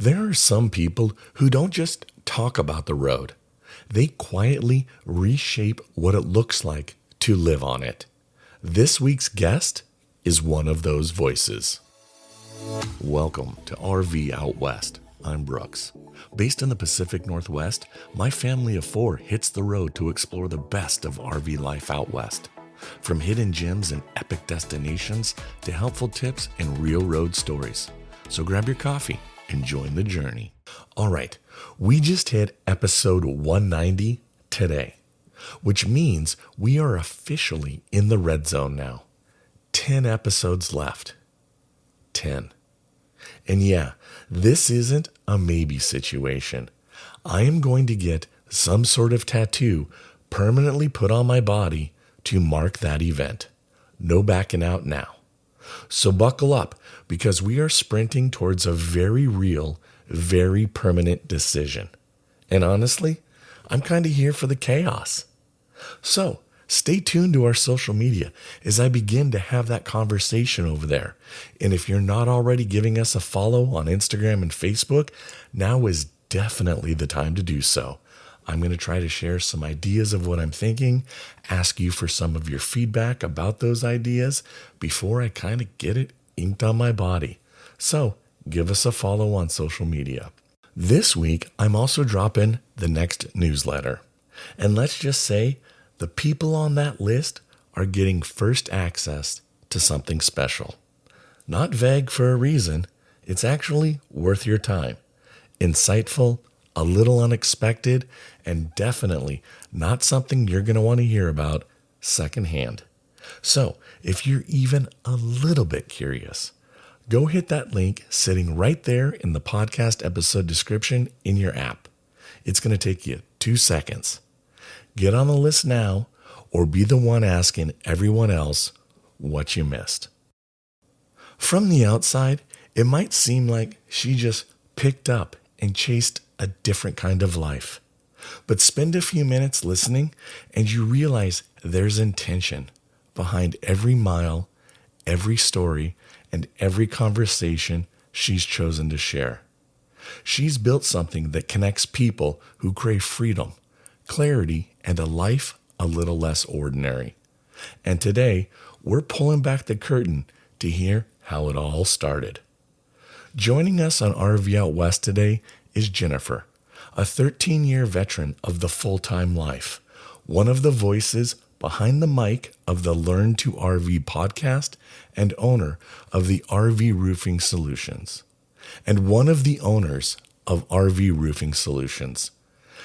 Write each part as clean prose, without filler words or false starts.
There are some people who don't just talk about the road, they quietly reshape what it looks like to live on it. This week's guest is one of those voices. Welcome to RV Out West. I'm Brooks. Based in the Pacific Northwest, my family of four hits the road to explore the best of RV life out west. From hidden gems and epic destinations to helpful tips and real road stories. So grab your coffee and join the journey. All right, we just hit episode 190 today, which means we are officially in the red zone now. 10 episodes left. 10. And yeah, this isn't a maybe situation. I am going to get some sort of tattoo permanently put on my body to mark that event. No backing out now. So buckle up, because we are sprinting towards a very real, very permanent decision. And honestly, I'm kind of here for the chaos. So stay tuned to our social media as I begin to have that conversation over there. And if you're not already giving us a follow on Instagram and Facebook, now is definitely the time to do so. I'm going to try to share some ideas of what I'm thinking, ask you for some of your feedback about those ideas before I kind of get it inked on my body. So give us a follow on social media. This week, I'm also dropping the next newsletter. And let's just say the people on that list are getting first access to something special. Not vague for a reason. It's actually worth your time. Insightful, a little unexpected, and definitely not something you're going to want to hear about secondhand. So if you're even a little bit curious, go hit that link sitting right there in the podcast episode description in your app. It's going to take you 2 seconds. Get on the list now, or be the one asking everyone else what you missed. From the outside, it might seem like she just picked up and chased a different kind of life. But spend a few minutes listening and you realize there's intention behind every mile, every story, and every conversation she's chosen to share. She's built something that connects people who crave freedom, clarity, and a life a little less ordinary. And today, we're pulling back the curtain to hear how it all started. Joining us on RV Out West today is Jennifer, a 13-year veteran of the full-time life, one of the voices behind the mic of the Learn to RV podcast and owner of the RV Roofing Solutions, and one of the owners of RV Roofing Solutions.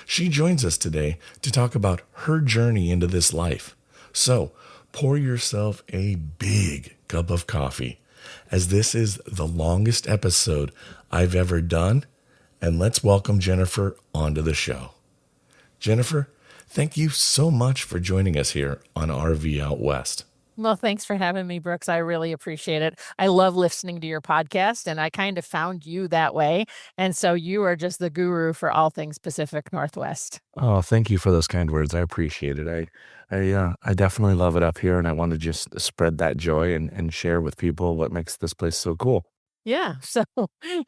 She joins us today to talk about her journey into this life. So pour yourself a big cup of coffee, as this is the longest episode I've ever done, and let's welcome Jennifer onto the show. Jennifer, thank you so much for joining us here on RV Out West. Well, thanks for having me, Brooks. I really appreciate it. I love listening to your podcast, and I kind of found you that way. And so you are just the guru for all things Pacific Northwest. Oh, thank you for those kind words. I appreciate it. I definitely love it up here, and I want to just spread that joy and share with people what makes this place so cool. Yeah. So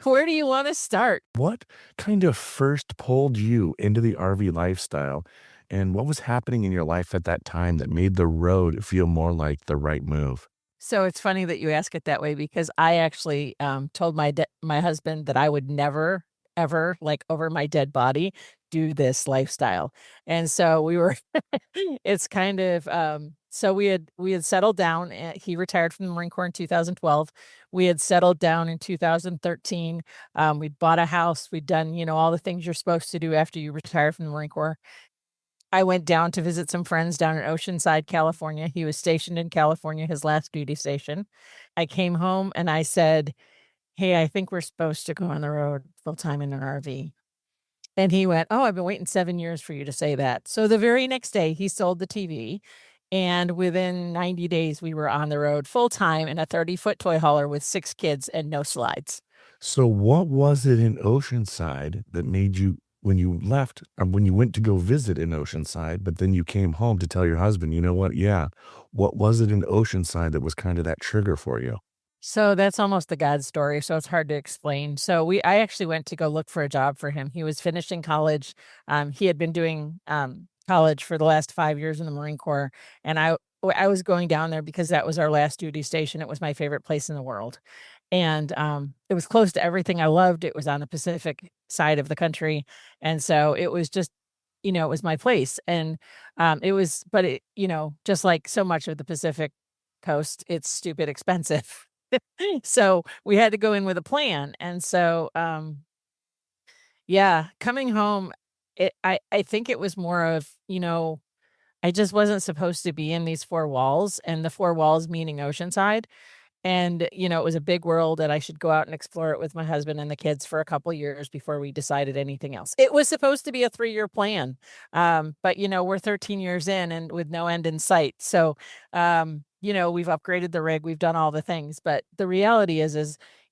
where do you want to start? What kind of first pulled you into the RV lifestyle, and what was happening in your life at that time that made the road feel more like the right move? So it's funny that you ask it that way, because I actually told my husband that I would never, ever, like over my dead body, do this lifestyle. And so we were, it's kind of, so we had settled down. He retired from the Marine Corps in 2012. We had settled down in 2013. We'd bought a house. We'd done, all the things you're supposed to do after you retire from the Marine Corps. I went down to visit some friends down in Oceanside, California. He was stationed in California, his last duty station. I came home and I said, "Hey, I think we're supposed to go on the road full time in an RV." And he went, "Oh, I've been waiting 7 years for you to say that." So the very next day, he sold the TV. And within 90 days, we were on the road full time in a 30-foot toy hauler with 6 kids and no slides. So what was it in Oceanside that made you, when you left, or when you went to go visit in Oceanside, but then you came home to tell your husband, you know what? Yeah. What was it in Oceanside that was kind of that trigger for you? So that's almost the God story, so it's hard to explain. I actually went to go look for a job for him. He was finishing college. He had been doing college for the last 5 years in the Marine Corps, and I was going down there because that was our last duty station. It was my favorite place in the world, and it was close to everything I loved. It was on the Pacific side of the country, and so it was just, it was my place. And but it, just like so much of the Pacific coast, it's stupid expensive. So we had to go in with a plan. And so, yeah, coming home, I think it was more of, I just wasn't supposed to be in these four walls, and the four walls meaning Oceanside. And, it was a big world, and I should go out and explore it with my husband and the kids for a couple years before we decided anything else. It was supposed to be a 3-year plan. But, we're 13 years in and with no end in sight. So, we've upgraded the rig, we've done all the things. But the reality is,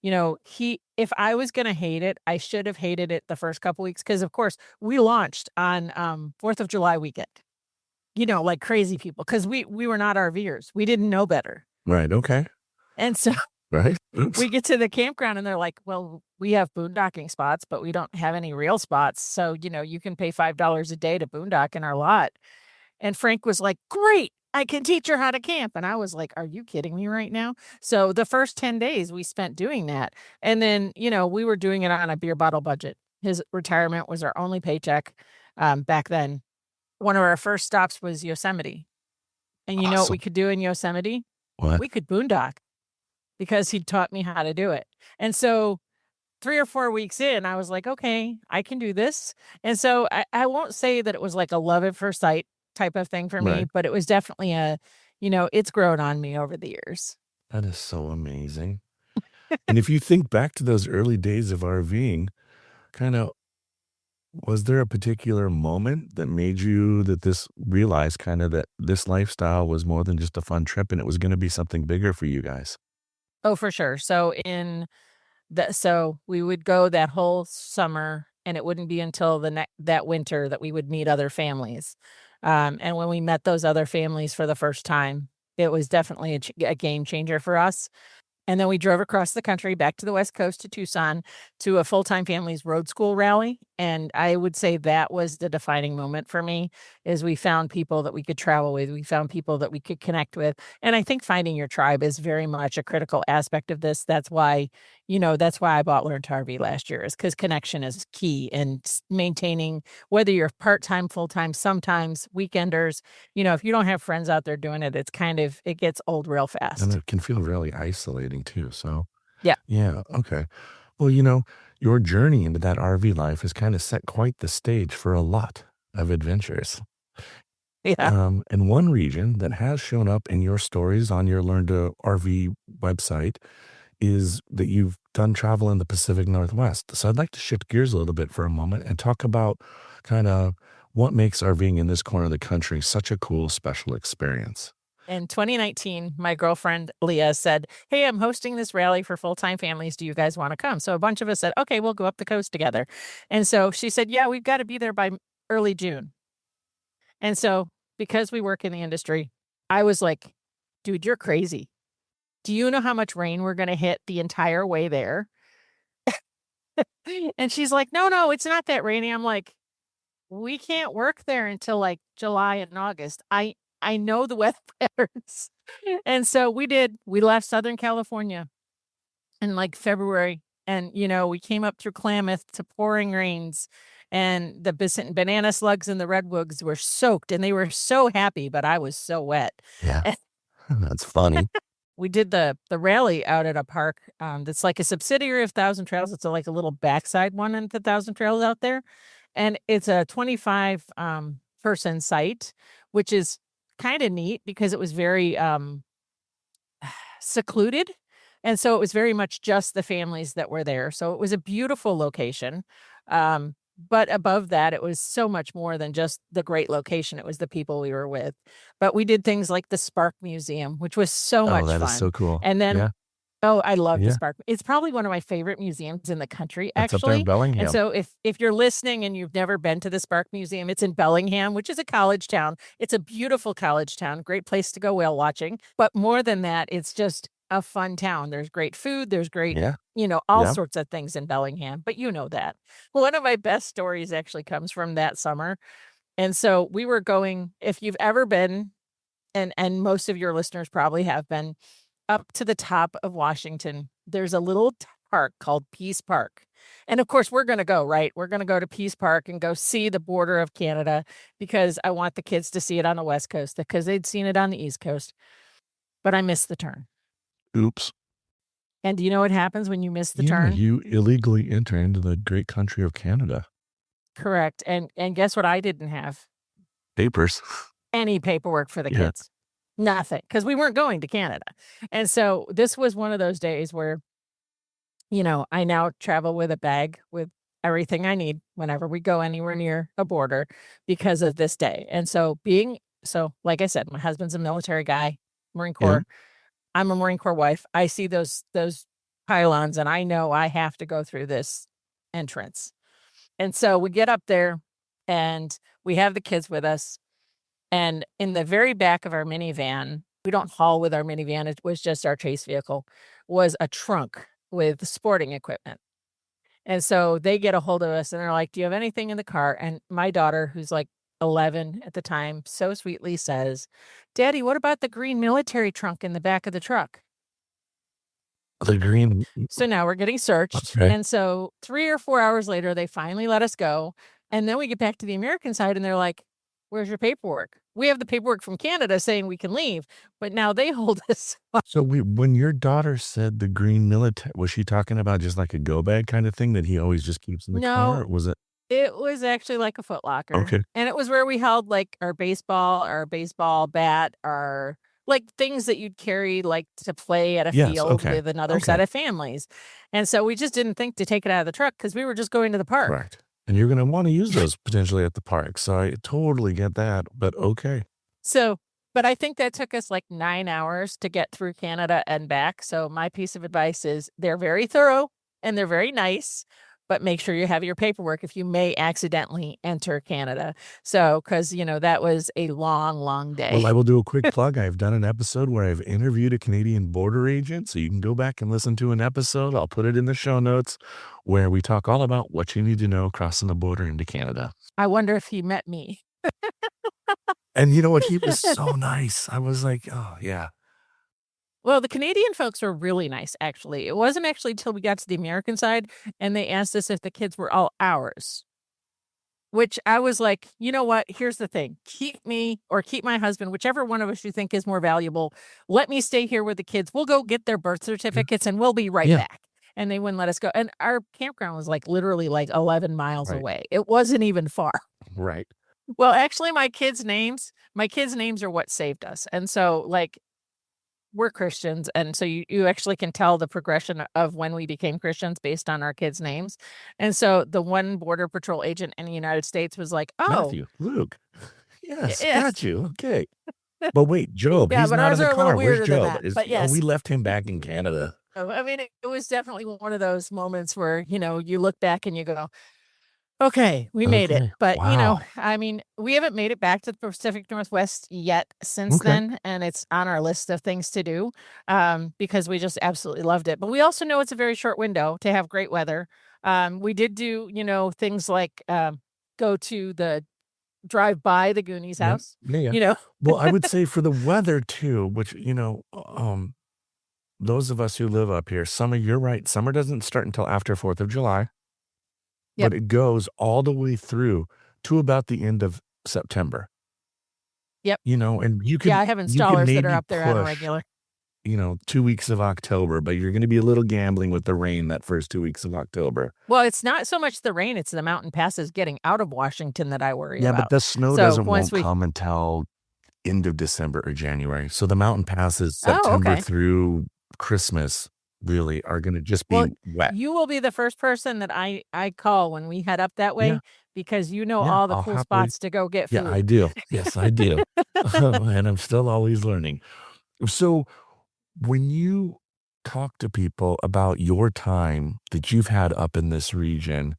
if I was going to hate it, I should have hated it the first couple weeks. Cause of course we launched on 4th of July weekend, like crazy people. Cause we were not RVers. We didn't know better. Right. Okay. And so Right. Oops. we get to the campground and they're like, well, we have boondocking spots, but we don't have any real spots. So, you can pay $5 a day to boondock in our lot. And Frank was like, great, I can teach her how to camp. And I was like, are you kidding me right now? So the first 10 days we spent doing that. And then, we were doing it on a beer bottle budget. His retirement was our only paycheck back then. One of our first stops was Yosemite. And you know what we could do in Yosemite? What? We could boondock, because he'd taught me how to do it. And so 3 or 4 weeks in, I was like, okay, I can do this. And so I won't say that it was like a love at first sight type of thing for me, Right. but it was definitely it's grown on me over the years. That is so amazing. And if you think back to those early days of RVing, kind of, was there a particular moment that made you realize kind of that this lifestyle was more than just a fun trip and it was going to be something bigger for you guys? Oh, for sure. So we would go that whole summer, and it wouldn't be until that winter that we would meet other families. And when we met those other families for the first time, it was definitely a game changer for us. And then we drove across the country back to the West Coast to Tucson to a full-time families road school rally. And I would say that was the defining moment for me, is we found people that we could travel with. We found people that we could connect with. And I think finding your tribe is very much a critical aspect of this. That's why I bought Learn to RV last year, is because connection is key, and maintaining, whether you're part-time, full-time, sometimes weekenders, if you don't have friends out there doing it, it gets old real fast. And it can feel really isolating too. So, Yeah. yeah. Okay. Well, your journey into that RV life has kind of set quite the stage for a lot of adventures. Yeah. And one region that has shown up in your stories on your Learn to RV website is that you've done travel in the Pacific Northwest. So I'd like to shift gears a little bit for a moment and talk about kind of what makes RVing in this corner of the country such a cool, special experience. In 2019, my girlfriend Leah said, hey, I'm hosting this rally for full-time families. Do you guys want to come? So a bunch of us said, okay, we'll go up the coast together. And so she said, yeah, we've got to be there by early June. And so because we work in the industry, I was like, dude, you're crazy. Do you know how much rain we're going to hit the entire way there? And she's like, no, it's not that rainy. I'm like, we can't work there until like July and August. I know the weather patterns. And so we left Southern California in like February, and, we came up through Klamath to pouring rains, and the banana slugs and the redwoods were soaked, and they were so happy, but I was so wet. Yeah. That's funny. We did the rally out at a park that's like a subsidiary of Thousand Trails. It's like a little backside one in the Thousand Trails out there. And it's a 25 person site, which is kind of neat because it was very secluded. And so it was very much just the families that were there. So it was a beautiful location. But above that, it was so much more than just the great location. It was the people we were with. But we did things like the Spark Museum, which was so much that fun. is so cool. And then, Yeah. oh, I love the Yeah. Spark. It's probably one of my favorite museums in the country, That's up there in actually. Bellingham. And so if you're listening and you've never been to the Spark Museum, it's in Bellingham, which is a college town. It's a beautiful college town, great place to go whale watching. But more than that, it's just a fun town. There's great food, there's great, Yeah. all Yeah. sorts of things in Bellingham, but you know that. One of my best stories actually comes from that summer. And so we were going, if you've ever been, and most of your listeners probably have been, up to the top of Washington, there's a little park called Peace Park. And of course, we're going to go, right? We're going to go to Peace Park and go see the border of Canada because I want the kids to see it on the West Coast because they'd seen it on the East Coast. But I missed the turn. Oops. And do you know what happens when you miss the Yeah, turn? you illegally enter into the great country of Canada. Correct. And guess what I didn't have? Papers. Any paperwork for the Yeah. kids. Nothing, because we weren't going to Canada. And so this was one of those days where, I now travel with a bag with everything I need whenever we go anywhere near a border because of this day. And so like I said, my husband's a military guy, Marine Yeah. Corps. I'm a Marine Corps wife. I see those pylons and I know I have to go through this entrance. And so we get up there and we have the kids with us. And in the very back of our minivan, we don't haul with our minivan, it was just our chase vehicle, was a trunk with sporting equipment. And so they get a hold of us and they're like, "Do you have anything in the car?" And my daughter, who's like 11 at the time, so sweetly says, "Daddy, what about the green military trunk in the back of the truck?" The green. So now we're getting searched. Okay. And so 3 or 4 hours later, they finally let us go. And then we get back to the American side and they're like, "Where's your paperwork? We have the paperwork from Canada saying we can leave, but now they hold us." So when your daughter said the green military, was she talking about just like a go bag kind of thing that he always just keeps in the car? No, Or was it? it was actually like a Foot Locker. Okay. And it was where we held like our baseball bat, our like things that you'd carry like to play at a Yes. field Okay. with another set Okay. of families. And so we just didn't think to take it out of the truck because we were just going to the park. Correct. And you're going to want to use those potentially at the park. So I totally get that. But okay. So, but I think that took us like 9 hours to get through Canada and back. So my piece of advice is they're very thorough and they're very nice, but make sure you have your paperwork if you may accidentally enter Canada. So, because, that was a long, long day. Well, I will do a quick plug. I've done an episode where I've interviewed a Canadian border agent. So you can go back and listen to an episode. I'll put it in the show notes where we talk all about what you need to know crossing the border into Canada. I wonder if he met me. And you know what? He was so nice. I was like, oh, yeah. Well, the Canadian folks were really nice, actually. It wasn't actually until we got to the American side and they asked us if the kids were all ours. Which I was like, you know what? Here's the thing. Keep me or keep my husband, whichever one of us you think is more valuable. Let me stay here with the kids. We'll go get their birth certificates and we'll be right Yeah. back. And they wouldn't let us go. And our campground was like literally like 11 miles Right. away. It wasn't even far. Right. Well, actually, my kids' names are what saved us. And so, like, we're Christians. And so you actually can tell the progression of when we became Christians based on our kids' names. And so the one Border Patrol agent in the United States was like, "Oh, Matthew, Luke. Yes, yes. got you. Okay. But wait, Job, Yeah, he's but not in ours the are a little car. Where's weirder than Job? that, but Oh, yes. we left him back in Canada. I mean, it was definitely one of those moments where, you look back and you go, okay, we made it. Okay. But, Wow. I mean, we haven't made it back to the Pacific Northwest yet since Okay. then. And it's on our list of things to do because we just absolutely loved it. But we also know it's a very short window to have great weather. We did do, things like go to drive by the Goonies Yeah. house, Yeah. Well, I would say for the weather too, which, those of us who live up here, you're right. Summer doesn't start until after 4th of July. Yep. But it goes all the way through to about the end of September. Yep. And you can I have you can installers that are maybe up there on a push, regular. 2 weeks of October, but you're going to be a little gambling with the rain that first 2 weeks of October. Well, it's not so much the rain, it's the mountain passes getting out of Washington that I worry Yeah, about. but the snow So won't come until end of December or January. So the mountain passes September okay. through Christmas really are going to just be wet. You will be the first person that I call when we head up that way Yeah. because Yeah, all the I'll cool happily- spots to go get food. Yeah, I do. Yes, I do. And I'm still always learning. So when you talk to people about your time that you've had up in this region,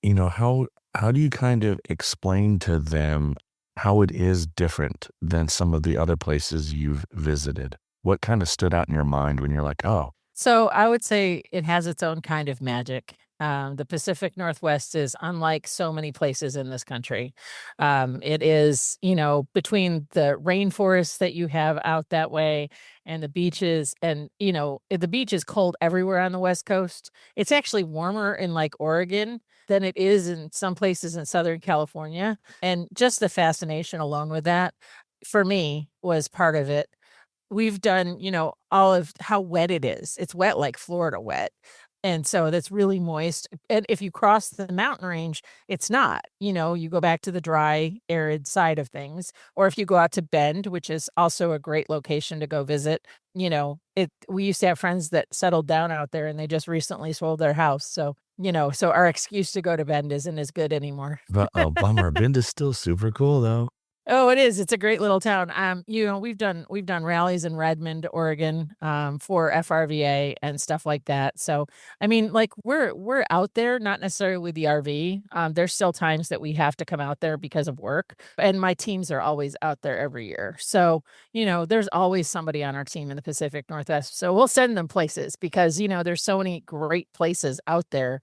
how do you kind of explain to them how it is different than some of the other places you've visited? What kind of stood out in your mind when you're like, oh, So I would say it has its own kind of magic. The Pacific Northwest is unlike so many places in this country. It is, between the rainforests that you have out that way and the beaches, and, the beach is cold everywhere on the West Coast. It's actually warmer in like Oregon than it is in some places in Southern California. And just the fascination along with that, for me, was part of it. We've done, all of how wet it is. It's wet like Florida wet. And so that's really moist. And if you cross the mountain range, it's not. You go back to the dry, arid side of things. Or if you go out to Bend, which is also a great location to go visit, we used to have friends that settled down out there and they just recently sold their house. So our excuse to go to Bend isn't as good anymore. but oh, bummer. Bend is still super cool though. Oh, it is. It's a great little town. We've done rallies in Redmond, Oregon, for FRVA and stuff like that. So, I mean, like we're out there, not necessarily with the RV. There's still times that we have to come out there because of work, and my teams are always out there every year. So, there's always somebody on our team in the Pacific Northwest. So we'll send them places because there's so many great places out there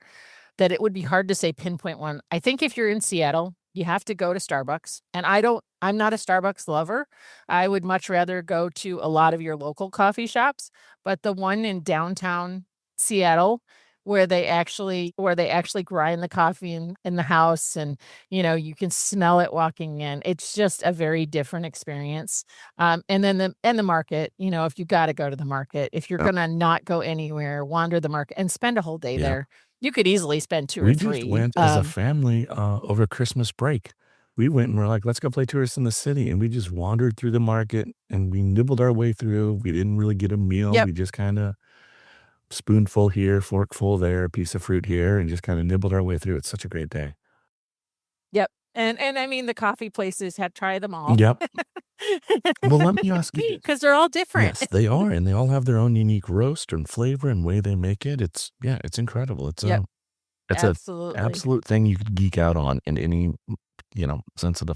that it would be hard to say pinpoint one. I think if you're in Seattle, you have to go to Starbucks. And I'm not a Starbucks lover. I would much rather go to a lot of your local coffee shops, but the one in downtown Seattle where they actually grind the coffee in the house, and you can smell it walking in. It's just a very different experience. And then the market, if you got to go to the market, if you're Yep. going to not go anywhere, wander the market and spend a whole day Yep. there. You could easily spend 2 or We just 3. went as a family over Christmas break. We went and we're like, let's go play tourists in the city. And we just wandered through the market and we nibbled our way through. We didn't really get a meal. Yep, We just kind of spoonful here, forkful there, piece of fruit here, and just kind of nibbled our way through. It's such a great day. yep. And I mean, the coffee places had try them all. Yep. Well, let me ask you this. Because they're all different. Yes, they are, and they all have their own unique roast and flavor and way they make it. It's incredible. Yep, It's a absolutely. absolute thing you could geek out on in any sense of the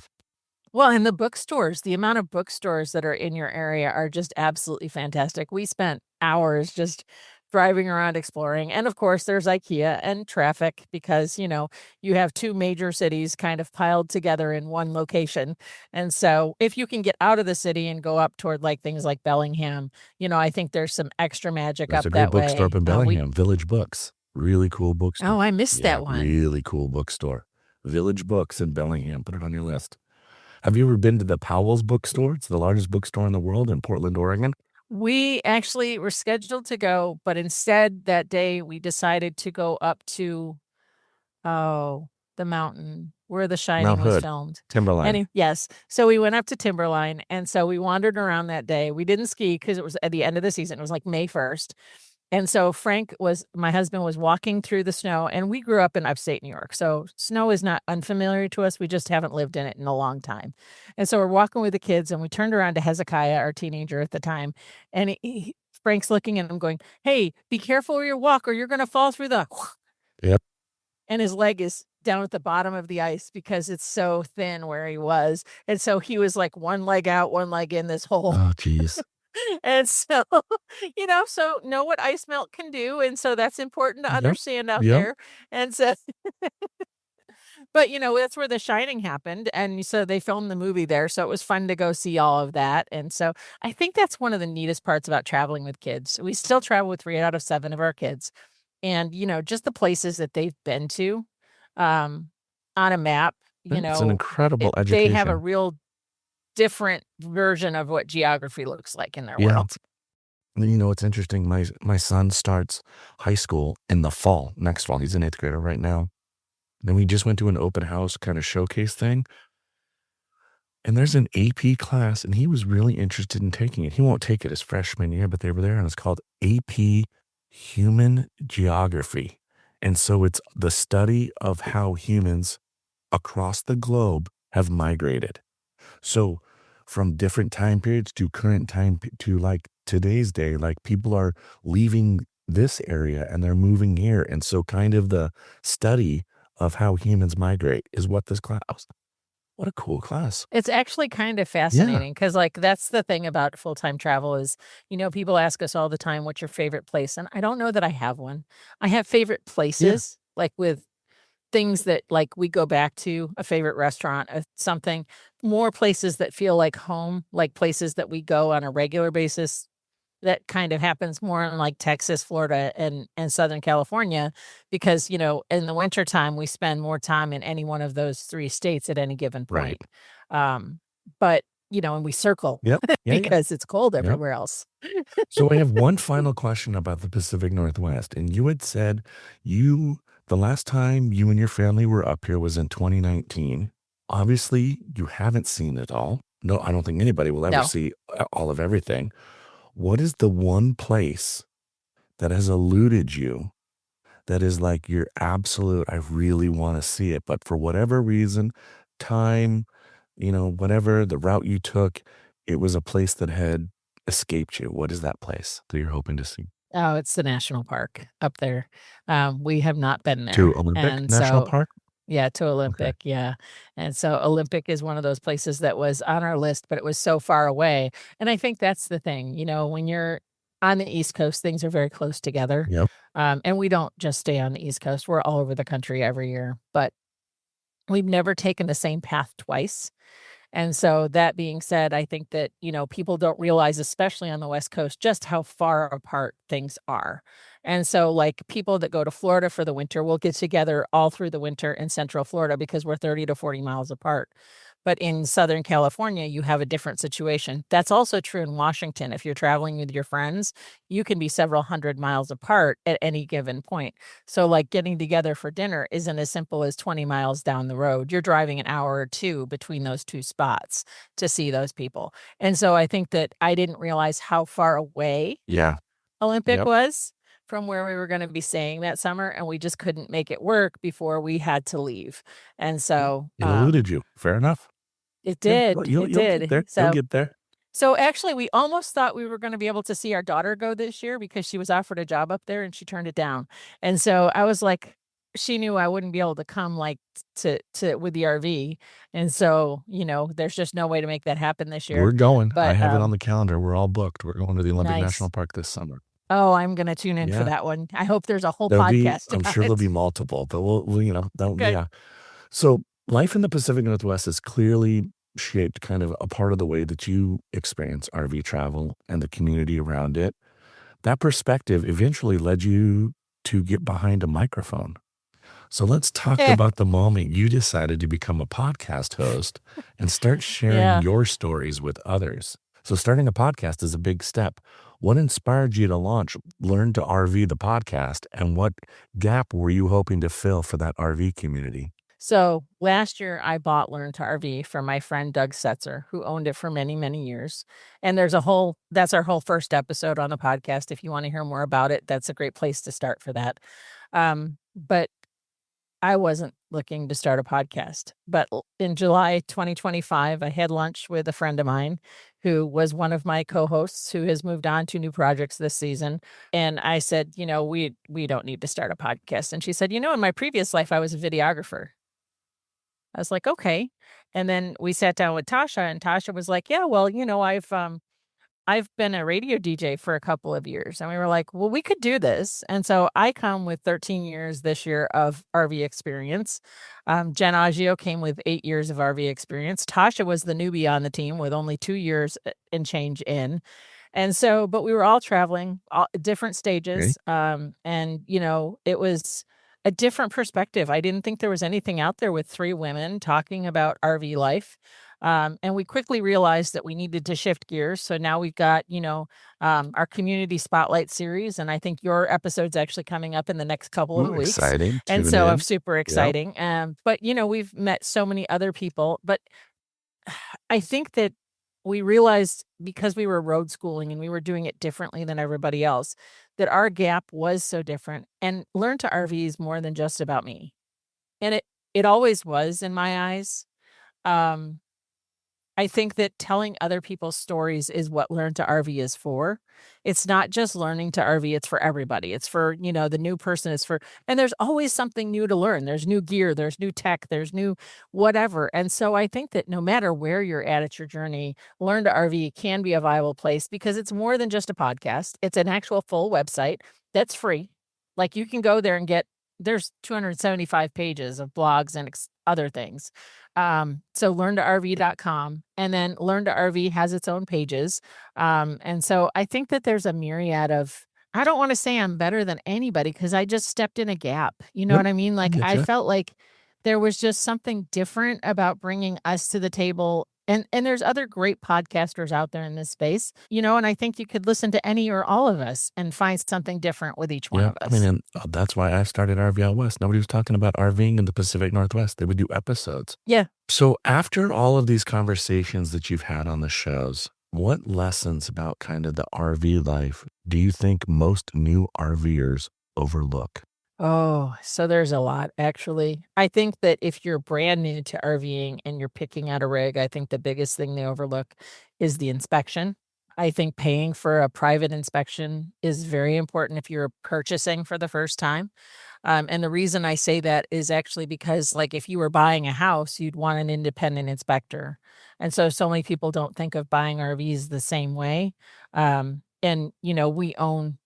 Well, and the bookstores, the amount of bookstores that are in your area are just absolutely fantastic. We spent hours just driving around exploring. And of course, there's IKEA and traffic because, you have two major cities kind of piled together in one location. And so if you can get out of the city and go up toward like things like Bellingham, I think there's some extra magic There's up a great that bookstore up way. in Bellingham, Village Books. Really cool bookstore. Oh, I missed Yeah, that one. really cool bookstore. Village Books in Bellingham. Put it on your list. Have you ever been to the Powell's bookstore? It's the largest bookstore in the world in Portland, Oregon. We actually were scheduled to go, but instead that day we decided to go up to, oh, the mountain where The Shining Mount was Hood, filmed. Timberline. Yes. So we went up to Timberline, and so we wandered around that day. We didn't ski because it was at the end of the season. It was like May 1st. And so my husband was walking through the snow, and we grew up in upstate New York. So snow is not unfamiliar to us. We just haven't lived in it in a long time. And so we're walking with the kids, and we turned around to Hezekiah, our teenager at the time. And Frank's looking at him going, "Hey, be careful where you walk or you're going to fall through the," Yep. and his leg is down at the bottom of the ice because it's so thin where he was. And so he was like one leg out, one leg in this hole. Oh, geez. And so, so know what ice melt can do. And so that's important to Yep. understand out Yep. there. And so, but that's where The Shining happened. And so they filmed the movie there. So it was fun to go see all of that. And so I think that's one of the neatest parts about traveling with kids. We still travel with 3 out of 7 of our kids. And, just the places that they've been to, on a map, It's an incredible they have a education. real different version of what geography looks like in their Yeah. world. It's interesting. My son starts high school in the fall, next fall. He's an 8th grader right now. Then we just went to an open house kind of showcase thing. And there's an AP class, and he was really interested in taking it. He won't take it his freshman year, but they were there, and it's called AP Human Geography. And so it's the study of how humans across the globe have migrated. So from different time periods to current time to like today's day, like people are leaving this area and they're moving here. And so kind of the study of how humans migrate is what this class What a cool class. It's actually kind of Yeah. fascinating because, like, that's the thing about full-time travel is, people ask us all the time, "What's your favorite place?" And I don't know that I have one. I have favorite Yeah. places, like, with things that, like, we go back to, a favorite restaurant, something more places that feel like home, like places that we go on a regular basis. That kind of happens more in, like, Texas, Florida, and Southern California because, in the wintertime, we spend more time in any one of those 3 states at any given Right. point. Um, but, and we circle Yep. Yeah, yeah. because it's cold Yep. everywhere else. So I have one final question about the Pacific Northwest. And you had said the last time you and your family were up here was in 2019. Obviously, you haven't seen it all. No, I don't think anybody will ever No. see all of everything. What is the one place that has eluded you that is like your absolute, I really want to see it, but for whatever reason, time, whatever the route you took, it was a place that had escaped you. What is that place that you're hoping to see? Oh, it's the national park up there. We have not been To there, Olympic and National so Park? yeah, to Okay. Olympic, yeah, and so Olympic is one of those places that was on our list, but it was so far away, and I think that's the thing, when you're on the East Coast, things are very close together, Yep. and we don't just stay on the East Coast, we're all over the country every year, but we've never taken the same path twice. And so that being said, I think that, people don't realize, especially on the West Coast, just how far apart things are. And so, like, people that go to Florida for the winter will get together all through the winter in Central Florida because we're 30 to 40 miles apart. But in Southern California, you have a different situation. That's also true in Washington. If you're traveling with your friends, you can be several hundred miles apart at any given point. So, like, getting together for dinner isn't as simple as 20 miles down the road. You're driving an hour or 2 between those 2 spots to see those people. And so I think that I didn't realize how far away Yeah. Olympic Yep. was from where we were gonna be staying that summer, and we just couldn't make it work before we had to leave. And so, It eluded you. Fair enough. it Yeah. Well, did, it you'll get did. there. You'll get there. So actually, we almost thought we were gonna be able to see our daughter go this year because she was offered a job up there and she turned it down. And so I was like, she knew I wouldn't be able to come, like, to with the RV, and so, there's just no way to make that happen this year. We're going. I But, have it on the calendar. We're all booked. We're going to the Olympic nice. National Park this summer. Oh, I'm gonna tune in for Yeah. that one. I hope there's a whole podcast I'm about sure there'll be it. multiple, but Good. yeah. So life in the Pacific Northwest is clearly shaped kind of a part of the way that you experience RV travel and the community around it. That perspective eventually led you to get behind a microphone. So let's talk Eh, about the moment you decided to become a podcast host and start sharing yeah. your stories with others. So starting a podcast is a big step. What inspired you to launch Learn to RV the podcast, and what gap were you hoping to fill for that RV community? So last year, I bought Learn to RV from my friend Doug Setzer, who owned it for many, many years. And that's our whole first episode on the podcast. If you want to hear more about it, that's a great place to start for that. But I wasn't looking to start a podcast. But in July 2025, I had lunch with a friend of mine who was one of my co-hosts who has moved on to new projects this season. And I said, we don't need to start a podcast. And she said, in my previous life, I was a videographer. I was like, "Okay." And then we sat down with Tasha, and Tasha was like, "Yeah, well, I've been a radio DJ for a couple of years." And we were like, "Well, we could do this." And so I come with 13 years this year of RV experience. Jen Aggio came with 8 years of RV experience. Tasha was the newbie on the team with only 2 years and change in. And so, but we were all traveling, all different Okay. stages, and, it was a different perspective. I didn't think there was anything out there with 3 women talking about RV life, and we quickly realized that we needed to shift gears, so now we've got, our community spotlight series, and I think your episode's actually coming up in the next couple of Ooh, weeks, exciting. and Tune so I'm in. super Yep. exciting, but, we've met so many other people, but I think that we realized because we were road schooling and we were doing it differently than everybody else, that our gap was so different. And Learn to RV is more than just about me. And it always was in my eyes. Um, I think that telling other people's stories is what Learn to RV is for. It's not just learning to RV, it's for everybody. It's for, the new person, it's for and there's always something new to learn. There's new gear, there's new tech, there's new whatever. And so I think that no matter where you're at your journey, Learn to RV can be a viable place because it's more than just a podcast. It's an actual full website that's free. Like you can go there and there's 275 pages of blogs and other things. So learntorv.com, and then Learn to RV has its own pages. And so I think that there's a myriad of I don't want to say I'm better than anybody because I just stepped in a gap. You know Yep, what I mean? I Like get I you. felt like there was just something different about bringing us to the table. And there's other great podcasters out there in this space, and I think you could listen to any or all of us and find something different with each one Yeah, of I mean, us. and that's why I started RV Out West. Nobody was talking about RVing in the Pacific Northwest. They would do episodes. Yeah. So after all of these conversations that you've had on the shows, what lessons about kind of the RV life do you think most new RVers overlook? Oh, so there's a lot actually. I think that if you're brand new to RVing and you're picking out a rig, I think the biggest thing they overlook is the inspection. I think paying for a private inspection is very important if you're purchasing for the first time. And the reason I say that is actually because, like, if you were buying a house, you'd want an independent inspector. And so many people don't think of buying RVs the same way. And, we own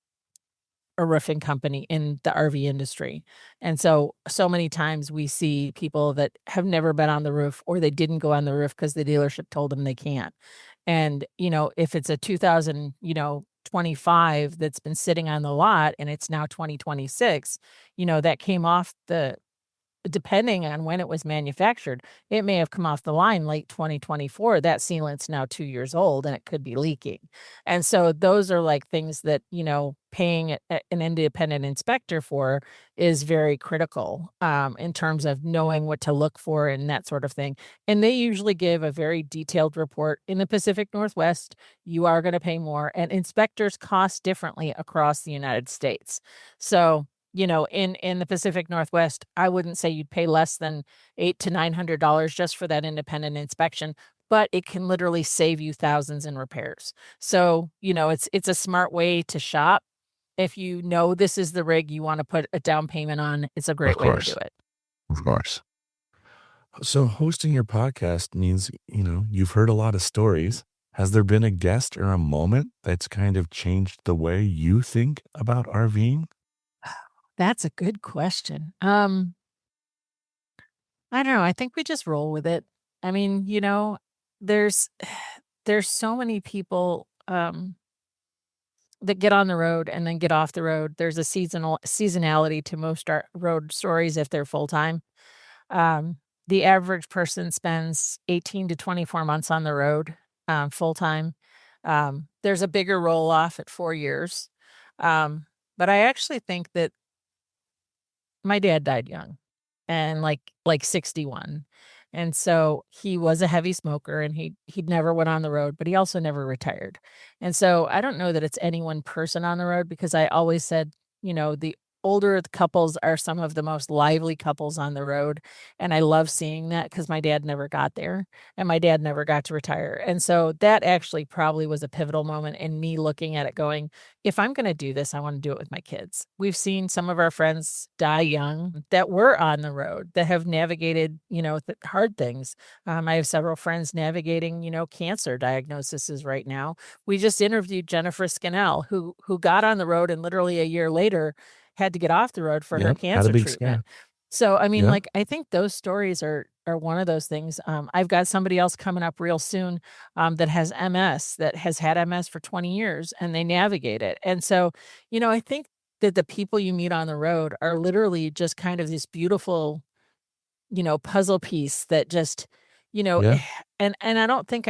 a roofing company in the RV industry. And so many times we see people that have never been on the roof or they didn't go on the roof because the dealership told them they can't. And, if it's a 2025 that's been sitting on the lot and it's now 2026, that came off depending on when it was manufactured, it may have come off the line late 2024. That sealant's now 2 years old and it could be leaking. And so those are like things that, paying an independent inspector for is very critical in terms of knowing what to look for and that sort of thing. And they usually give a very detailed report. In the Pacific Northwest, you are going to pay more, and inspectors cost differently across the United States. So, in the Pacific Northwest, I wouldn't say you'd pay less than $800 to $900 just for that independent inspection, but it can literally save you thousands in repairs. So, it's a smart way to shop. If you know this is the rig you wanna put a down payment on, it's a Of great way to do course. it. Of course. So hosting your podcast means, you've heard a lot of stories. Has there been a guest or a moment that's kind of changed the way you think about RVing? That's a good question. I don't know, I think we just roll with it. I mean, there's there's so many people, that get on the road and then get off the road. There's a seasonality to most road stories if they're full-time. Um, the average person spends 18 to 24 months on the road, full-time. There's a bigger roll-off at 4 years. But I actually think that my dad died young and like 61. And so he was a heavy smoker and he'd never went on the road, but he also never retired. And so I don't know that it's any one person on the road because I always said, the older the couples are some of the most lively couples on the road. And I love seeing that because my dad never got there and my dad never got to retire. And so that actually probably was a pivotal moment in me looking at it going, if I'm gonna do this, I wanna do it with my kids. We've seen some of our friends die young that were on the road, that have navigated, hard things. I have several friends navigating, cancer diagnoses right now. We just interviewed Jennifer Scannell, who got on the road and literally a year later had to get off the road for her Yep. Had a cancer big treatment. scan. So, I mean, Yep. like, I think those stories are one of those things. I've got somebody else coming up real soon, that has MS, that has had MS for 20 years, and they navigate it. And so, I think that the people you meet on the road are literally just kind of this beautiful, puzzle piece that just, Yeah. and I don't think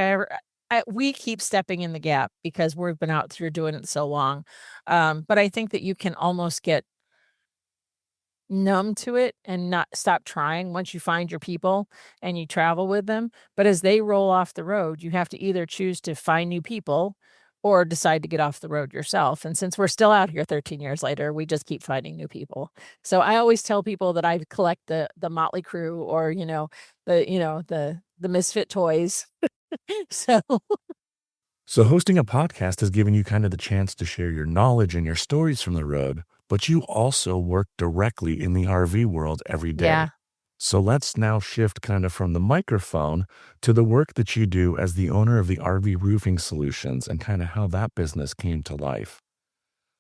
we keep stepping in the gap because we've been out through doing it so long. But I think that you can almost get numb to it and not stop trying once you find your people and you travel with them. But as they roll off the road, you have to either choose to find new people or decide to get off the road yourself. And since we're still out here 13 years later, we just keep finding new people. So I always tell people that I collect the motley crew or, the misfit toys. So So hosting a podcast has given you kind of the chance to share your knowledge and your stories from the road, but you also work directly in the RV world every day. yeah. So let's now shift kind of from the microphone to the work that you do as the owner of the RV Roofing Solutions and kind of how that business came to life.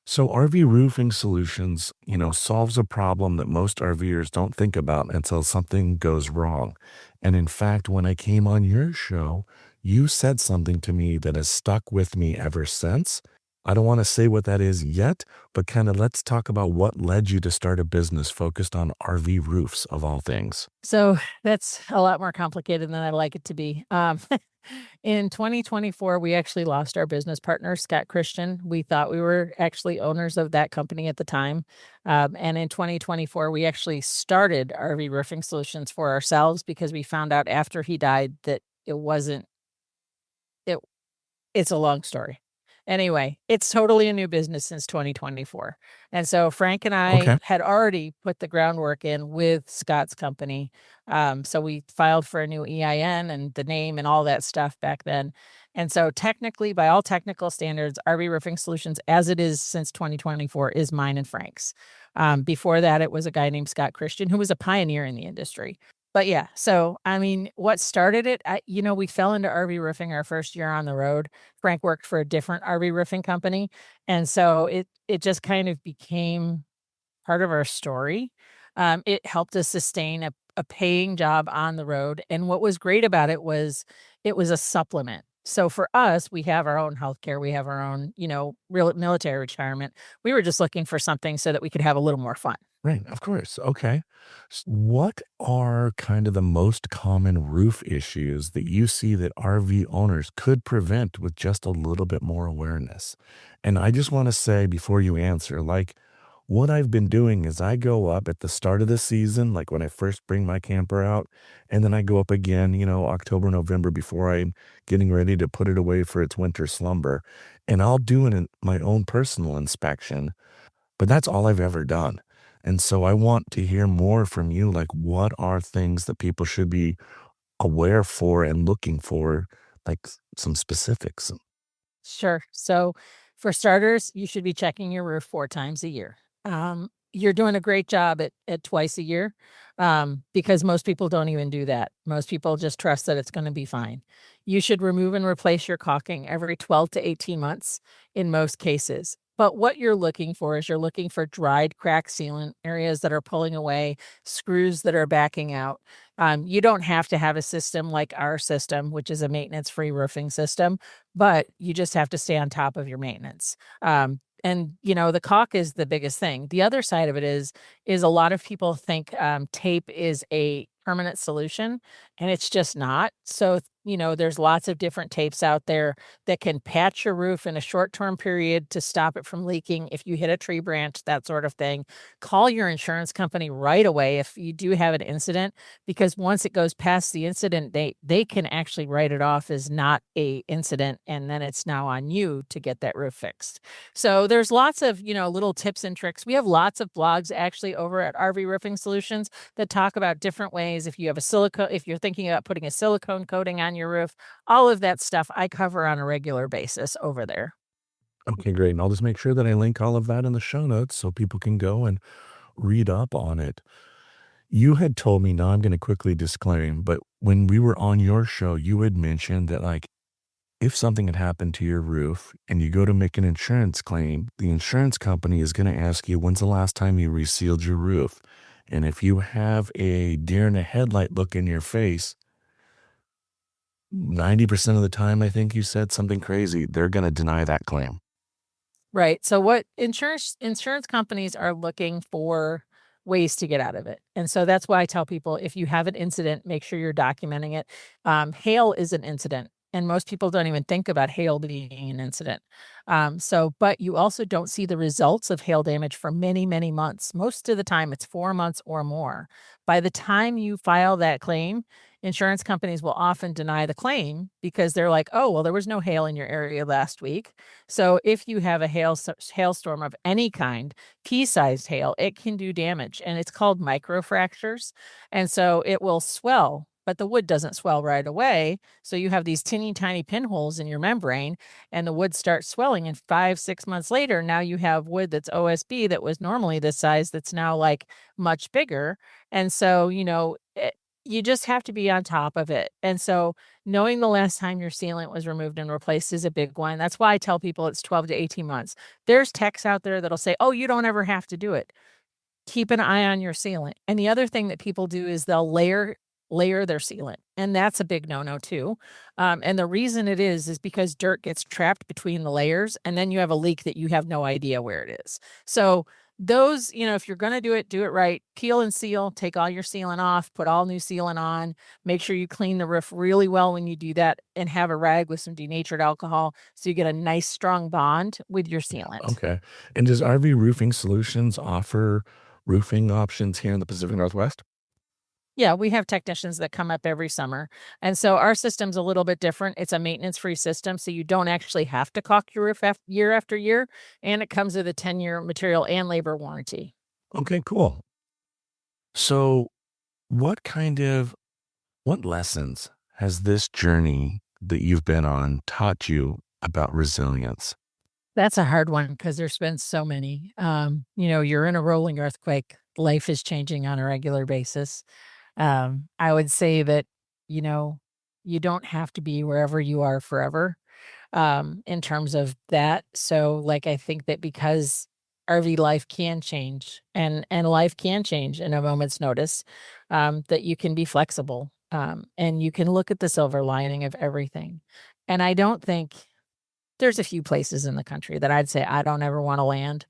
So RV Roofing Solutions, solves a problem that most RVers don't think about until something goes wrong. And in fact, when I came on your show, you said something to me that has stuck with me ever since. I don't want to say what that is yet, but kind of let's talk about what led you to start a business focused on RV roofs of all things. So that's a lot more complicated than I like it to be. In 2024, we actually lost our business partner, Scott Christian. We thought we were actually owners of that company at the time. And in 2024, we actually started RV Roofing Solutions for ourselves because we found out after he died that it wasn't, it it's a long story. Anyway, it's totally a new business since 2024. And so Frank and I Okay. had already put the groundwork in with Scott's company. So we filed for a new EIN and the name and all that stuff back then. And so technically, by all technical standards, RV Roofing Solutions, as it is since 2024, is mine and Frank's. Before that, it was a guy named Scott Christian, who was a pioneer in the industry. But yeah, so I mean, what started it, we fell into RV roofing our first year on the road. Frank worked for a different RV roofing company, and so it just kind of became part of our story. It helped us sustain a paying job on the road, and what was great about it was a supplement. So for us, we have our own healthcare, we have our own, real military retirement. We were just looking for something so that we could have a little more fun. Right, of course. Okay. What are kind of the most common roof issues that you see that RV owners could prevent with just a little bit more awareness? And I just want to say before you answer, like what I've been doing is I go up at the start of the season, like when I first bring my camper out, and then I go up again, October, November before I'm getting ready to put it away for its winter slumber. And I'll do my own personal inspection, but that's all I've ever done. And so I want to hear more from you. Like, what are things that people should be aware for and looking for, like some specifics? Sure. So, for starters, you should be checking your roof 4 times a year. You're doing a great job at twice a year, because most people don't even do that. Most people just trust that it's gonna be fine. You should remove and replace your caulking every 12 to 18 months in most cases. But what you're looking for is you're looking for dried crack sealant, areas that are pulling away, screws that are backing out. You don't have to have a system like our system, which is a maintenance-free roofing system, but you just have to stay on top of your maintenance. And the caulk is the biggest thing. The other side of it is a lot of people think tape is a permanent solution, and it's just not. So, there's lots of different tapes out there that can patch your roof in a short-term period to stop it from leaking if you hit a tree branch, that sort of thing. Call your insurance company right away if you do have an incident, because once it goes past the incident, they can actually write it off as not a incident, and then it's now on you to get that roof fixed. So there's lots of, little tips and tricks. We have lots of blogs actually over at RV Roofing Solutions that talk about different ways. If you're thinking about putting a silicone coating on your roof, all of that stuff I cover on a regular basis over there. Okay, great. And I'll just make sure that I link all of that in the show notes so people can go and read up on it. You had told me, now I'm going to quickly disclaim, but when we were on your show, you had mentioned that, like, if something had happened to your roof and you go to make an insurance claim, the insurance company is going to ask you, when's the last time you resealed your roof? And if you have a deer in a headlight look in your face, 90% of the time, I think you said something crazy, they're going to deny that claim. Right. So what insurance companies are looking for ways to get out of it. And so that's why I tell people if you have an incident, make sure you're documenting it. Hail is an incident. And most people don't even think about hail being an incident. But you also don't see the results of hail damage for many, many months. Most of the time, it's 4 months or more. By the time you file that claim, insurance companies will often deny the claim because they're like, oh, well, there was no hail in your area last week. So if you have a hailstorm of any kind, pea-sized hail, it can do damage, and it's called microfractures. And so it will swell but the wood doesn't swell right away. So you have these teeny tiny pinholes in your membrane, and the wood starts swelling. And 5, 6 months later, now you have wood that's OSB that was normally this size that's now like much bigger. And so, you just have to be on top of it. And so, knowing the last time your sealant was removed and replaced is a big one. That's why I tell people it's 12 to 18 months. There's techs out there that'll say, oh, you don't ever have to do it. Keep an eye on your sealant. And the other thing that people do is they'll layer their sealant, and that's a big no-no too. And the reason it is because dirt gets trapped between the layers, and then you have a leak that you have no idea where it is. So those, if you're going to do it right. Peel and seal, take all your sealant off, put all new sealant on, make sure you clean the roof really well when you do that, and have a rag with some denatured alcohol so you get a nice strong bond with your sealant. Okay. And does RV Roofing Solutions offer roofing options here in the Pacific Northwest? Yeah, we have technicians that come up every summer. And so our system's a little bit different. It's a maintenance-free system, so you don't actually have to caulk your roof year after year, and it comes with a 10-year material and labor warranty. Okay, cool. So, what kind of what lessons has this journey that you've been on taught you about resilience? That's a hard one because there's been so many. You're in a rolling earthquake. Life is changing on a regular basis. I would say that, you know, you don't have to be wherever you are forever, in terms of that. So, like, I think that because RV life can change and life can change in a moment's notice, that you can be flexible, and you can look at the silver lining of everything. And I don't think there's a few places in the country that I'd say I don't ever wanna land,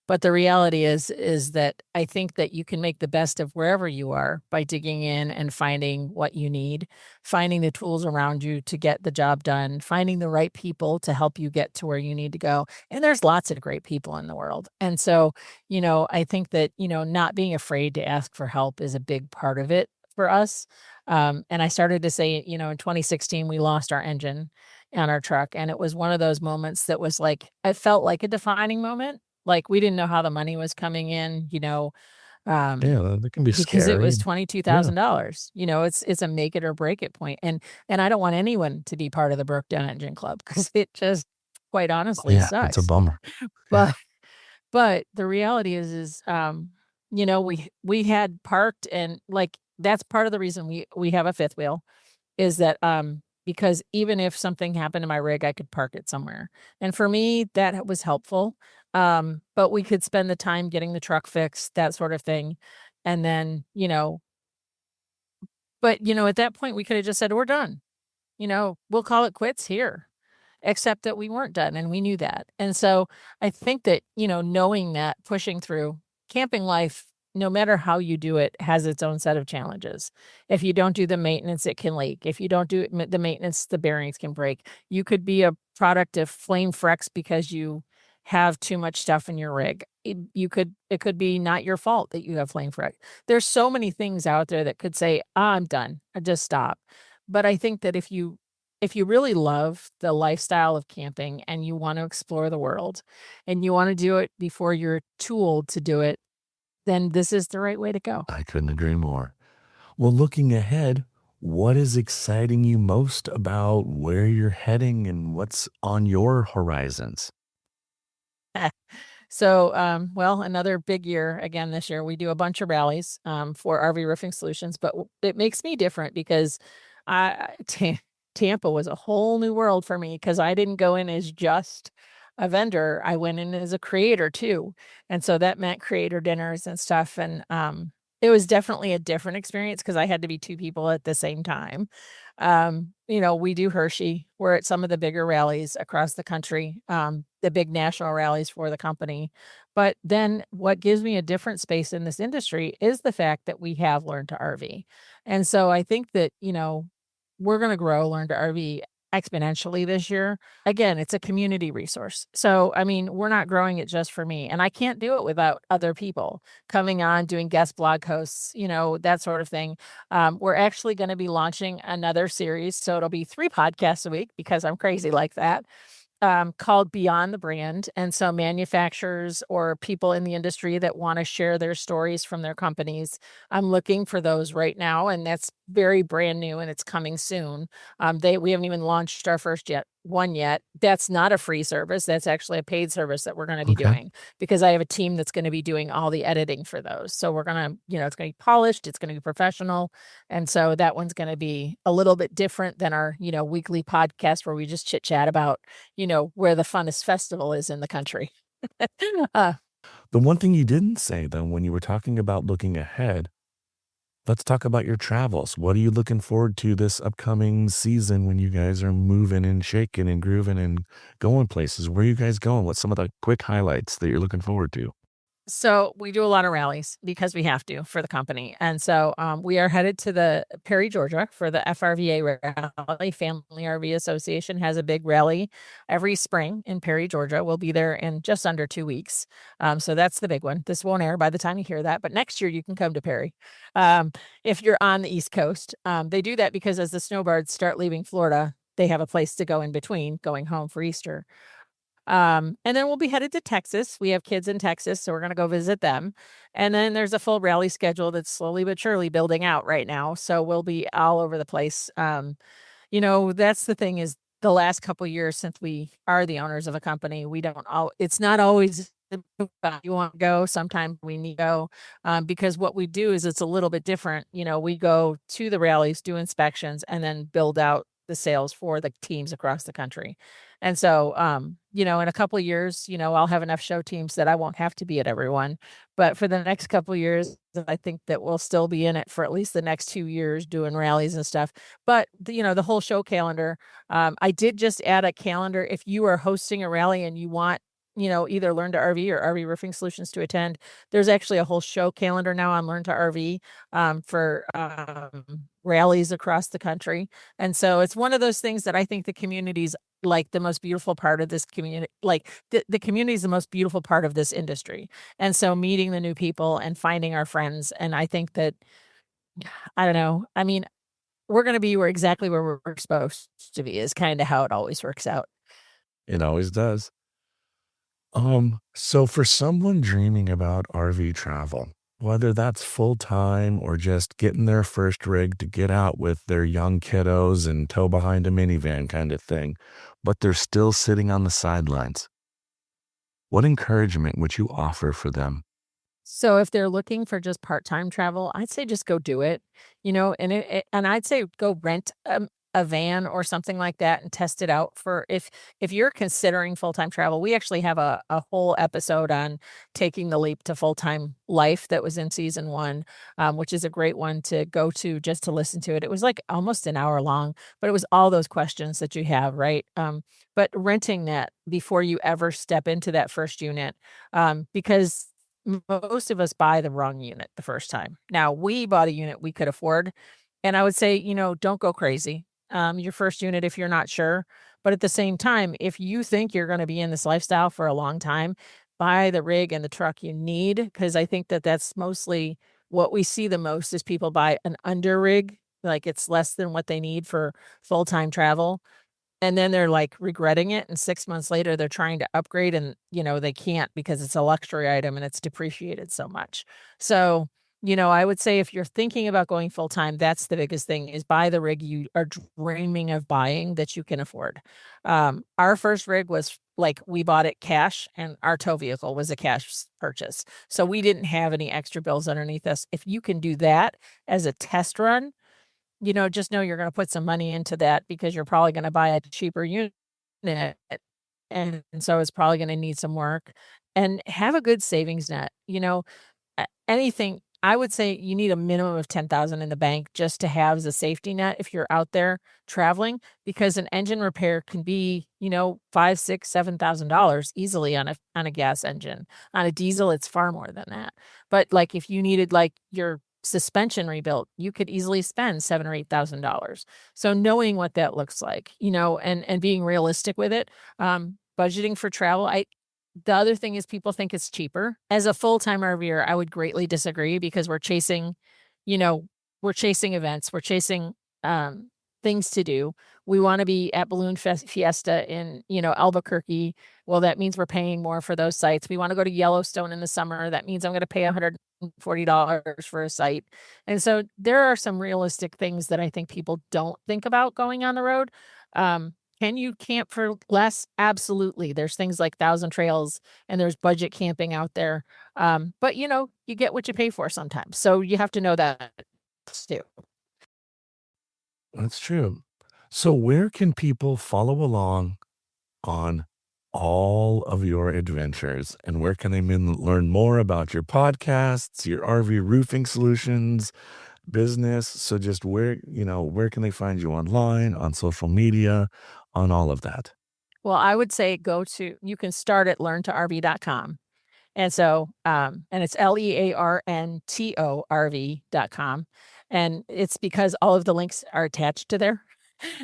but the reality is that I think that you can make the best of wherever you are by digging in and finding what you need, finding the tools around you to get the job done, finding the right people to help you get to where you need to go, and there's lots of great people in the world, and so, I think that, not being afraid to ask for help is a big part of it for us, and I started to say, in 2016, we lost our engine on our truck, and it was one of those moments that was like it felt like a defining moment. Like, we didn't know how the money was coming in, um, Yeah, that can be because it scary. was Yeah. $22,000. It's a make it or break it point, and I don't want anyone to be part of the broke down engine club because it just, quite honestly, Yeah, it's a sucks. bummer. Yeah. But but the reality is, we had parked, and, like, that's part of the reason we have a fifth wheel is that, because even if something happened to my rig, I could park it somewhere. And for me, that was helpful. But we could spend the time getting the truck fixed, that sort of thing. And then, at that point, we could have just said, we're done. We'll call it quits here, except that we weren't done and we knew that. And so I think that, knowing that, pushing through camping life, no matter how you do it, has its own set of challenges. If you don't do the maintenance, it can leak. If you don't do the maintenance, the bearings can break. You could be a product of flame frex because you have too much stuff in your rig. It could be not your fault that you have flame frex. There's so many things out there that could say, I'm done. I just stop. But I think that if you really love the lifestyle of camping and you want to explore the world and you want to do it before you're too old to do it, then this is the right way to go. I couldn't agree more. Well, looking ahead, what is exciting you most about where you're heading and what's on your horizons? So, well, another big year again this year. We do a bunch of rallies for RV Roofing Solutions, but it makes me different because Tampa was a whole new world for me because I didn't go in as just a vendor. I went in as a creator too, and so that meant creator dinners and stuff. And it was definitely a different experience because I had to be two people at the same time. We do Hershey. We're at some of the bigger rallies across the country, the big national rallies for the company. But then what gives me a different space in this industry is the fact that we have Learn to RV. And so I think that, we're going to grow Learn to RV exponentially this year. Again, it's a community resource. So, I mean, we're not growing it just for me. And I can't do it without other people coming on, doing guest blog hosts, that sort of thing. We're actually going to be launching another series. So it'll be 3 podcasts a week because I'm crazy like that, called Beyond the Brand. And so manufacturers or people in the industry that want to share their stories from their companies, I'm looking for those right now. And that's very brand new and it's coming soon. We haven't even launched our first one yet. That's not a free service. That's actually a paid service that we're going to be Okay. doing, because I have a team that's going to be doing all the editing for those. So we're going to, it's going to be polished, it's going to be professional. And so that one's going to be a little bit different than our, weekly podcast where we just chit chat about, where the funnest festival is in the country. uh, The one thing you didn't say, though, when you were talking about looking ahead, let's talk about your travels. What are you looking forward to this upcoming season when you guys are moving and shaking and grooving and going places? Where are you guys going? What's some of the quick highlights that you're looking forward to? So we do a lot of rallies because we have to for the company. And so we are headed to the Perry, Georgia for the FRVA rally. Family RV Association has a big rally every spring in Perry, Georgia. We'll be there in just under 2 weeks. So that's the big one. This won't air by the time you hear that, but next year you can come to Perry. If you're on the East Coast, they do that because as the snowbirds start leaving Florida, they have a place to go in between going home for Easter. And then we'll be headed to Texas. We have kids in Texas, so we're going to go visit them. And then there's a full rally schedule that's slowly but surely building out right now. So we'll be all over the place. That's the thing is the last couple of years since we are the owners of a company, it's not always you want to go. Sometimes we need to go because what we do is it's a little bit different. We go to the rallies, do inspections, and then build out the sales for the teams across the country. And so, in a couple of years, I'll have enough show teams that I won't have to be at every one. But for the next couple of years, I think that we'll still be in it for at least the next 2 years doing rallies and stuff. But, the whole show calendar, I did just add a calendar. If you are hosting a rally and you want, either Learn to RV or RV Roofing Solutions to attend, there's actually a whole show calendar now on Learn to RV for rallies across the country. And so it's one of those things that I think the community's like the most beautiful part of this community. Like the community is the most beautiful part of this industry. And so meeting the new people and finding our friends. And I think that, I don't know. I mean, we're going to be exactly where we're supposed to be is kind of how it always works out. It always does. So for someone dreaming about RV travel, whether that's full time or just getting their first rig to get out with their young kiddos and tow behind a minivan kind of thing, but they're still sitting on the sidelines, what encouragement would you offer for them? So if they're looking for just part-time travel, I'd say just go do it, and I'd say go rent a van or something like that and test it out for if you're considering full-time travel. We actually have a whole episode on taking the leap to full-time life that was in season 1, which is a great one to go to just to listen to it. It was like almost an hour long, but it was all those questions that you have, right? But renting that before you ever step into that first unit, because most of us buy the wrong unit the first time. Now, we bought a unit we could afford, and I would say, don't go crazy. Your first unit if you're not sure, but at the same time, if you think you're gonna be in this lifestyle for a long time, buy the rig and the truck you need, because I think that that's mostly what we see the most is people buy an under rig, like it's less than what they need for full-time travel. And then they're, like, regretting it, and 6 months later, they're trying to upgrade and, they can't because it's a luxury item and it's depreciated so much. So, I would say if you're thinking about going full-time, that's the biggest thing is buy the rig you are dreaming of buying that you can afford. Our first rig was, like, we bought it cash, and our tow vehicle was a cash purchase. So we didn't have any extra bills underneath us. If you can do that as a test run, just know you're gonna put some money into that because you're probably gonna buy a cheaper unit, and so it's probably gonna need some work, and have a good savings net, anything I would say you need a minimum of 10,000 in the bank just to have as a safety net if you're out there traveling, because an engine repair can be, 5, 6, $7,000 easily on a gas engine. On a diesel, it's far more than that. But, like, if you needed, like, your suspension rebuilt, you could easily spend 7 or $8,000. So knowing what that looks like, and being realistic with it, budgeting for travel. The other thing is people think it's cheaper. As a full-time RVer, I would greatly disagree because we're chasing, you know, we're chasing events, we're chasing, things to do. We want to be at Balloon Fiesta in, Albuquerque. Well, that means we're paying more for those sites. We want to go to Yellowstone in the summer. That means I'm going to pay $140 for a site. And so there are some realistic things that I think people don't think about going on the road. Can you camp for less? Absolutely. There's things like Thousand Trails and there's budget camping out there. But you get what you pay for sometimes. So you have to know that too. That's true. So where can people follow along on all of your adventures, and where can they learn more about your podcasts, your RV roofing solutions, business? So just where can they find you online, on social media, on all of that? Well, I would say you can start at learntorv.com. And so, and it's learntorv.com. And it's because all of the links are attached to there.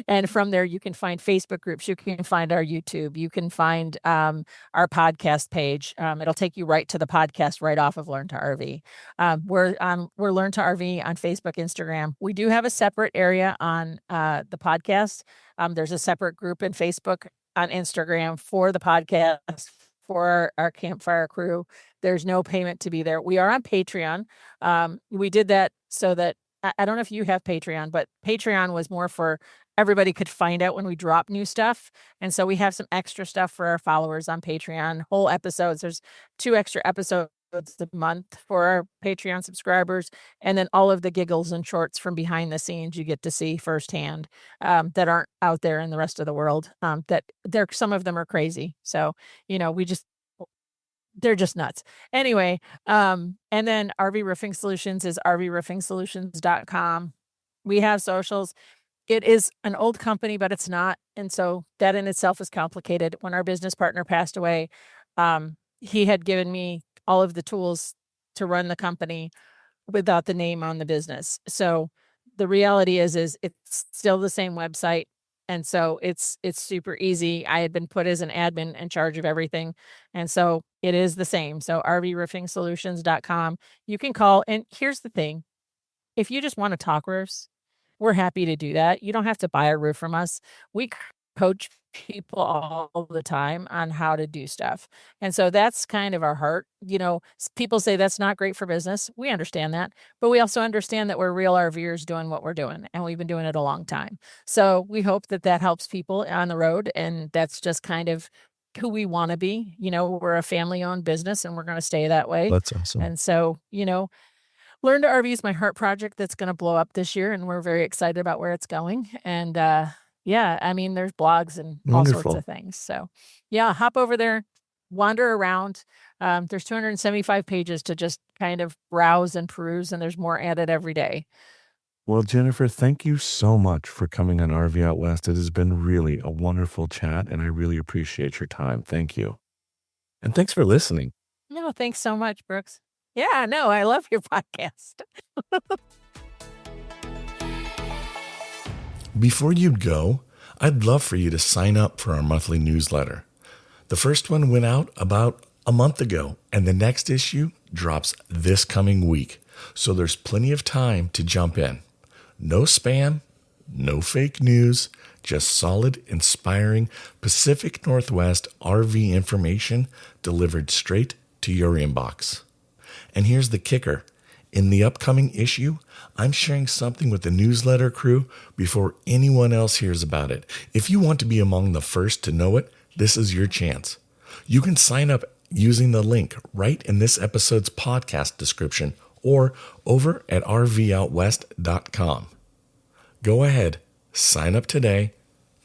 And from there, you can find Facebook groups. You can find our YouTube. You can find our podcast page. It'll take you right to the podcast right off of Learn to RV. We're Learn to RV on Facebook, Instagram. We do have a separate area on the podcast. There's a separate group in Facebook, on Instagram for the podcast, for our campfire crew. There's no payment to be there. We are on Patreon. We did that so that I don't know if you have Patreon, but Patreon was more for everybody could find out when we drop new stuff. And so we have some extra stuff for our followers on Patreon, whole episodes. There's 2 extra episodes a month for our Patreon subscribers. And then all of the giggles and shorts from behind the scenes you get to see firsthand, that aren't out there in the rest of the world. Some of them are crazy. So, they're just nuts. Anyway, and then RV Roofing Solutions is rvroofingsolutions.com. We have socials. It is an old company, but it's not. And so that in itself is complicated. When our business partner passed away, he had given me all of the tools to run the company without the name on the business. So the reality is it's still the same website. And so it's super easy. I had been put as an admin in charge of everything. And so it is the same. So rvroofingsolutions.com. You can call. And here's the thing. If you just want to talk roofs, we're happy to do that. You don't have to buy a roof from us. We coach people all the time on how to do stuff. And so that's kind of our heart. People say that's not great for business. We understand that, but we also understand that we're real RVers doing what we're doing, and we've been doing it a long time. So we hope that helps people on the road, and that's just kind of who we want to be. We're a family-owned business, and we're going to stay that way. That's awesome. And so, Learn to RV is my heart project that's going to blow up this year, and we're very excited about where it's going. And there's blogs and all sorts of things. So hop over there, wander around. There's 275 pages to just kind of browse and peruse, and there's more added every day. Well, Jennifer, thank you so much for coming on RV Out West. It has been really a wonderful chat, and I really appreciate your time. Thank you. And thanks for listening. No, thanks so much, Brooks. Yeah, no, I love your podcast. Before you go, I'd love for you to sign up for our monthly newsletter. The first one went out about a month ago, and the next issue drops this coming week. So there's plenty of time to jump in. No spam, no fake news, just solid, inspiring Pacific Northwest RV information delivered straight to your inbox. And here's the kicker. In the upcoming issue, I'm sharing something with the newsletter crew before anyone else hears about it. If you want to be among the first to know it, this is your chance. You can sign up using the link right in this episode's podcast description or over at rvoutwest.com. Go ahead, sign up today,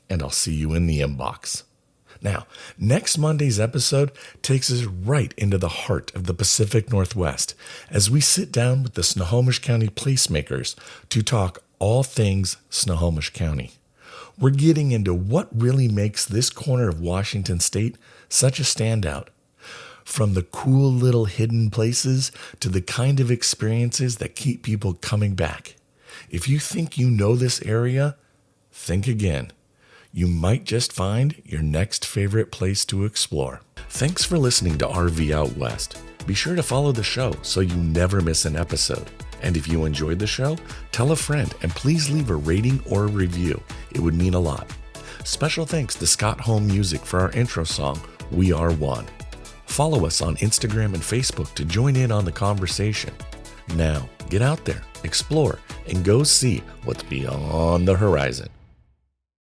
and I'll see you in the inbox. Now, next Monday's episode takes us right into the heart of the Pacific Northwest as we sit down with the Snohomish County placemakers to talk all things Snohomish County. We're getting into what really makes this corner of Washington State such a standout. From the cool little hidden places to the kind of experiences that keep people coming back. If you think you know this area, think again. You might just find your next favorite place to explore. Thanks for listening to RV Out West. Be sure to follow the show so you never miss an episode. And if you enjoyed the show, tell a friend and please leave a rating or a review. It would mean a lot. Special thanks to Scott Home Music for our intro song, We Are One. Follow us on Instagram and Facebook to join in on the conversation. Now, get out there, explore, and go see what's beyond the horizon.